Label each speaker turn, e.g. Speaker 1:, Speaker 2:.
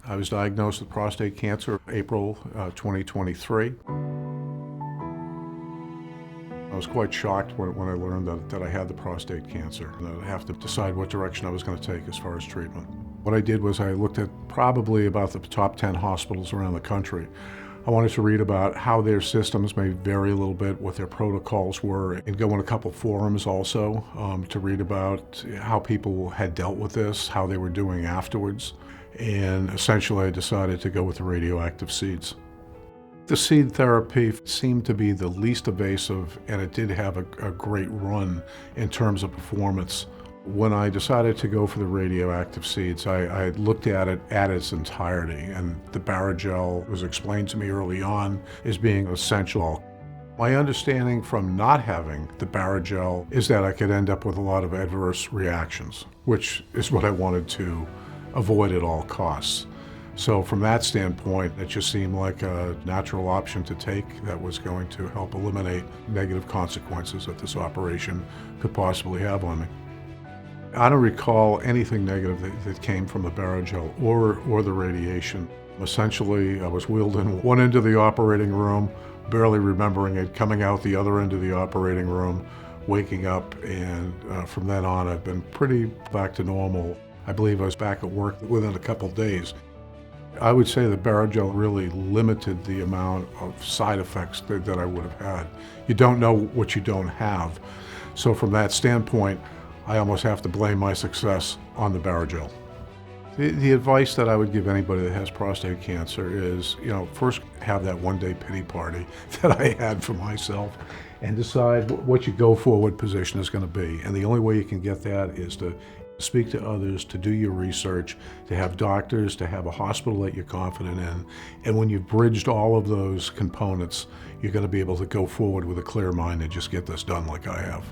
Speaker 1: I was diagnosed with prostate cancer April 2023. I was quite shocked when I learned that I had the prostate cancer and that I'd have to decide what direction I was going to take as far as treatment. What I did was I looked at probably about the top 10 hospitals around the country. I wanted to read about how their systems may vary a little bit, what their protocols were, and go in a couple forums also to read about how people had dealt with this, how they were doing afterwards. And essentially I decided to go with the radioactive seeds. The seed therapy seemed to be the least invasive, and it did have a great run in terms of performance. When I decided to go for the radioactive seeds, I looked at it at its entirety, and the Barrigel was explained to me early on as being essential. My understanding from not having the Barrigel is that I could end up with a lot of adverse reactions, which is what I wanted to avoid at all costs. So from that standpoint, it just seemed like a natural option to take that was going to help eliminate negative consequences that this operation could possibly have on me. I don't recall anything negative that came from the Barrigel or the radiation. Essentially, I was wheeled in one end of the operating room, barely remembering it, coming out the other end of the operating room, waking up, and from then on, I've been pretty back to normal. I believe I was back at work within a couple days. I would say the Barrigel really limited the amount of side effects that I would have had. You don't know what you don't have. So from that standpoint, I almost have to blame my success on the Barrigel. The advice that I would give anybody that has prostate cancer is, first have that one-day pity party that I had for myself and decide what your go-forward position is going to be. And the only way you can get that is to speak to others, to do your research, to have doctors, to have a hospital that you're confident in. And when you've bridged all of those components, you're going to be able to go forward with a clear mind and just get this done like I have.